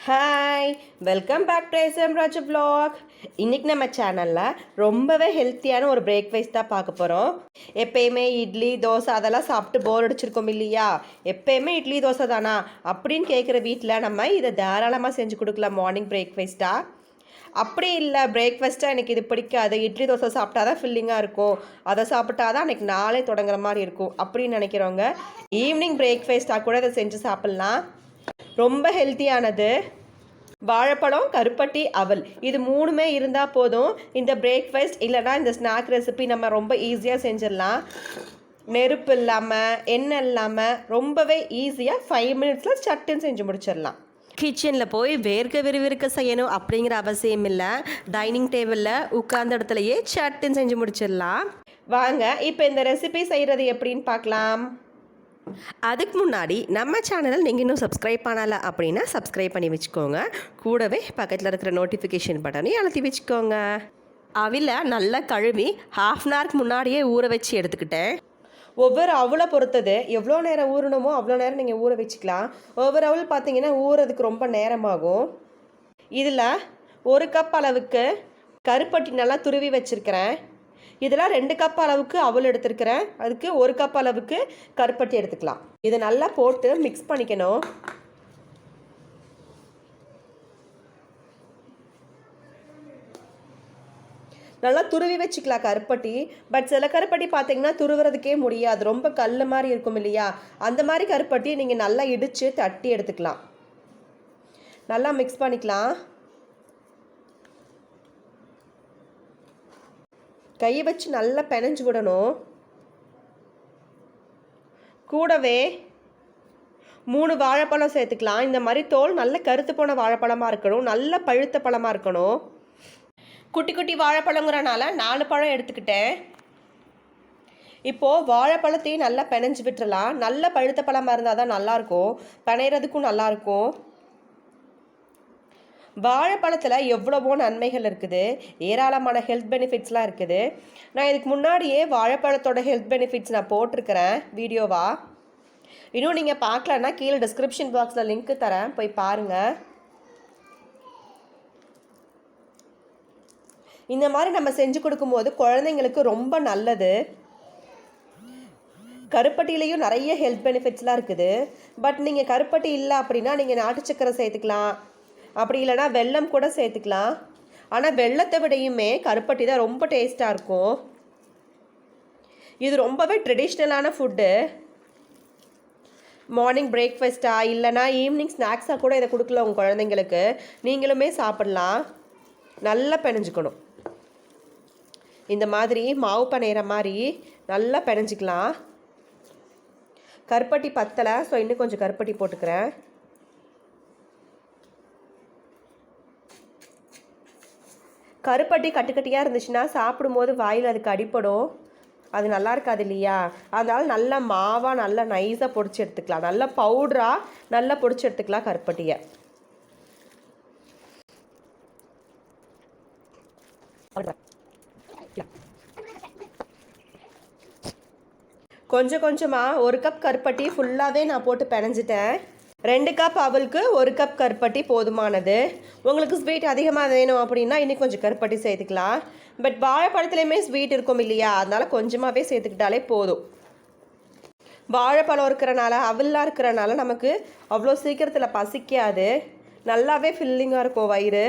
Hi, welcome back to SM Raju vlog. இன்றைக்கி நம்ம சேனலில் ரொம்பவே ஹெல்த்தியான ஒரு பிரேக்ஃபாஸ்ட் தான் பார்க்க போகிறோம். எப்பயுமே இட்லி தோசை அதெல்லாம் சாப்பிட்டு போர் அடிச்சிருக்கோம் இல்லையா? எப்பயுமே இட்லி தோசை தானா அப்படின்னு கேட்குற வீட்டில் நம்ம இதை தாராளமாக செஞ்சு கொடுக்கலாம் மார்னிங் பிரேக்ஃபாஸ்ட்டாக. அப்படி இல்லை பிரேக்ஃபாஸ்ட்டாக எனக்கு இது பிடிக்காது, இட்லி தோசை சாப்பிட்டா தான் ஃபில்லிங்காக இருக்கும், அதை சாப்பிட்டா தான் அன்றைக்கி நாளே தொடங்குற மாதிரி இருக்கும் அப்படின்னு நினைக்கிறவங்க ஈவினிங் பிரேக்ஃபாஸ்ட்டாக கூட இதை செஞ்சு சாப்பிட்லாம். ரொம்ப ஹெல்த்தியானது. வாழைப்பழம், கருப்பட்டி, அவல் இது மூணுமே இருந்தால் போதும். இந்த பிரேக்ஃபாஸ்ட் இல்லைனா இந்த ஸ்நாக் ரெசிபி நம்ம ரொம்ப ஈஸியாக செஞ்சிடலாம். நெருப்பு இல்லாமல் எண்ணெய் இல்லாமல் ரொம்பவே ஈஸியாக 5 மினிட்ஸில் சட்டுன்னு செஞ்சு முடிச்சிடலாம். கிச்சனில் போய் விறுவிறுக்க செய்யணும் அப்படிங்கிற அவசியம் இல்லை. டைனிங் டேபிளில் உட்கார்ந்த இடத்துலையே சட்டுன்னு செஞ்சு முடிச்சிடலாம். வாங்க இப்போ இந்த ரெசிபி செய்கிறது எப்படின்னு பார்க்கலாம். அதுக்கு முன்னாடி நம்ம சேனல் நீங்கள் இன்னும் சப்ஸ்கிரைப் பண்ணலை அப்படின்னா சப்ஸ்கிரைப் பண்ணி வச்சுக்கோங்க. கூடவே பக்கத்தில் இருக்கிற நோட்டிஃபிகேஷன் பட்டனையும் அழுத்தி வச்சுக்கோங்க. அவில நல்லா கழுவி 1/2 அன் ஹவருக்கு முன்னாடியே ஊற வச்சு எடுத்துக்கிட்டேன். ஒவ்வொரு அவுளை பொறுத்தது எவ்வளோ நேரம் ஊறணுமோ அவ்வளோ நேரம் நீங்கள் ஊற வச்சுக்கலாம். ஒவ்வொரு அவுள் பார்த்தீங்கன்னா ஊறதுக்கு ரொம்ப நேரமாகும். இதில் 1 கப் அளவுக்கு கருப்பட்டி நல்லா துருவி வச்சுருக்கிறேன். இதில் 2 கப் அளவுக்கு அவல் எடுத்துருக்கிறேன். அதுக்கு 1 கப் அளவுக்கு கருப்பட்டி எடுத்துக்கலாம். இதை நல்லா போட்டு மிக்ஸ் பண்ணிக்கணும். நல்லா துருவி வச்சுக்கலாம் கருப்பட்டி. பட் சில கருப்பட்டி பார்த்தீங்கன்னா துருவுறதுக்கே முடியாது, ரொம்ப கல் மாதிரி இருக்கும் இல்லையா? அந்த மாதிரி கருப்பட்டி நீங்கள் நல்லா இடித்து தட்டி எடுத்துக்கலாம். நல்லா மிக்ஸ் பண்ணிக்கலாம். கையை வச்சு நல்லா பெனஞ்சு விடணும். கூடவே 3 வாழைப்பழம் சேர்த்துக்கலாம். இந்த மாதிரி தோல் நல்ல கருத்து போன வாழைப்பழமாக இருக்கணும், நல்ல பழுத்த பழமாக இருக்கணும். குட்டி குட்டி வாழைப்பழங்கிறனால 4 பழம் எடுத்துக்கிட்டேன். இப்போது வாழைப்பழத்தையும் நல்லா பெனஞ்சு விட்டுறலாம். நல்ல பழுத்த பழமாக இருந்தால் தான் நல்லாயிருக்கும், பெனைகிறதுக்கும் நல்லாயிருக்கும். வாழைப்பழத்தில் எவ்வளவோ நன்மைகள் இருக்குது, ஏராளமான ஹெல்த் பெனிஃபிட்ஸ்லாம் இருக்குது. நான் இதுக்கு முன்னாடியே வாழைப்பழத்தோட ஹெல்த் பெனிஃபிட்ஸ் நான் போட்டிருக்கிறேன் வீடியோவா. இன்னும் நீங்கள் பார்க்கலன்னா கீழே டிஸ்கிரிப்ஷன் பாக்ஸில் லிங்க் தரேன், போய் பாருங்கள். இந்த மாதிரி நம்ம செஞ்சு கொடுக்கும்போது குழந்தைங்களுக்கு ரொம்ப நல்லது. கருப்பட்டியிலையும் நிறைய ஹெல்த் பெனிஃபிட்ஸ்லாம் இருக்குது. பட் நீங்கள் கருப்பட்டி இல்லை அப்படின்னா நீங்கள் நாட்டு சக்கரை சேர்த்துக்கலாம், அப்படி இல்லைனா வெல்லம் கூட சேர்த்துக்கலாம். ஆனால் வெல்லத்தை விடையுமே கருப்பட்டி தான் ரொம்ப டேஸ்ட்டாக இருக்கும். இது ரொம்பவே ட்ரெடிஷ்னலான ஃபுட்டு. மார்னிங் பிரேக்ஃபாஸ்ட்டாக இல்லைனா ஈவினிங் ஸ்நாக்ஸாக கூட இதை கொடுக்கல உங்கள் குழந்தைங்களுக்கு, நீங்களுமே சாப்பிட்லாம். நல்லா பெனஞ்சிக்கணும். இந்த மாதிரி மாவு பனையிற மாதிரி நல்லா பெனஞ்சிக்கலாம். கருப்பட்டி பத்தலை, ஸோ இன்னும் கொஞ்சம் கருப்பட்டி போட்டுக்கிறேன். கருப்பட்டி கட்டுக்கட்டியாக இருந்துச்சுன்னா சாப்பிடும்போது வாயில் அதுக்கு அடிப்படும், அது நல்லா இருக்காது இல்லையா? அதனால் நல்லா மாவாக நல்லா நைஸாக பொடிச்சு எடுத்துக்கலாம். நல்லா பவுடராக நல்லா பொடிச்சு எடுத்துக்கலாம் கருப்பட்டியை. கொஞ்சம் கொஞ்சமாக 1 கப் கருப்பட்டி ஃபுல்லாகவே நான் போட்டு பெனஞ்சிட்டேன். 2 கப் அவலுக்கு 1 கப் கருப்பட்டி போதுமானது. உங்களுக்கு ஸ்வீட் அதிகமாக வேணும் அப்படின்னா இன்னும் கொஞ்சம் கருப்பட்டி சேர்த்துக்கலாம். பட் வாழைப்பழத்துலேயுமே ஸ்வீட் இருக்கும் இல்லையா? அதனால் கொஞ்சமாகவே சேர்த்துக்கிட்டாலே போதும். வாழைப்பழம் இருக்கிறனால அவல்லாம் இருக்கிறனால நமக்கு அவ்வளோ சீக்கிரத்தில் பசிக்காது, நல்லாவே ஃபில்லிங்காக இருக்கும் வயிறு.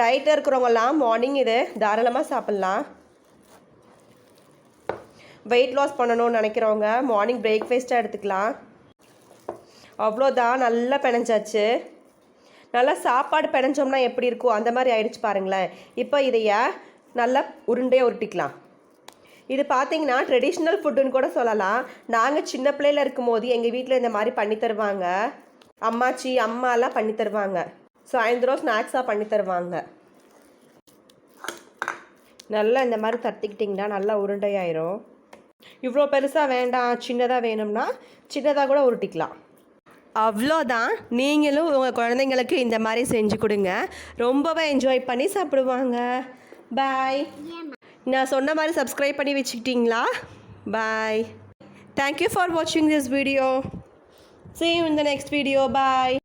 டயட்டில் இருக்கிறவங்கலாம் மார்னிங் இது தாராளமாக சாப்பிட்லாம். வெயிட் லாஸ் பண்ணணும்னு நினைக்கிறவங்க மார்னிங் பிரேக்ஃபாஸ்ட்டாக எடுத்துக்கலாம். அவ்வளோதான், நல்லா பெனஞ்சாச்சு. நல்லா சாப்பாடு பெனஞ்சோம்னா எப்படி இருக்கும் அந்த மாதிரி ஆயிடுச்சு பாருங்களேன். இப்போ இதைய நல்லா உருண்டையாக உருட்டிக்கலாம். இது பார்த்திங்கன்னா ட்ரெடிஷ்னல் ஃபுட்டுன்னு கூட சொல்லலாம். நாங்கள் சின்ன பிள்ளையில் இருக்கும்போது எங்கள் வீட்டில் இந்த மாதிரி பண்ணி தருவாங்க. அம்மாச்சி அம்மாலாம் பண்ணி தருவாங்க. சாயந்தரம் ஸ்நாக்ஸாக பண்ணி தருவாங்க. நல்லா இந்த மாதிரி தட்டிக்கிட்டிங்கன்னா நல்லா உருண்டையாயிரும். இவ்வளோ பெருசாக வேண்டாம், சின்னதாக வேணும்னா சின்னதாக கூட உருட்டிக்கலாம். அவ்வளோதான். நீங்களும் உங்கள் குழந்தைங்களுக்கு இந்த மாதிரி செஞ்சு கொடுங்க, ரொம்பவே என்ஜாய் பண்ணி சாப்பிடுவாங்க. பாய். நான் சொன்ன மாதிரி சப்ஸ்கிரைப் பண்ணி வச்சுக்கிட்டிங்களா? பாய். தேங்க்யூ ஃபார் வாட்சிங் this video. See you in the next video. Bye.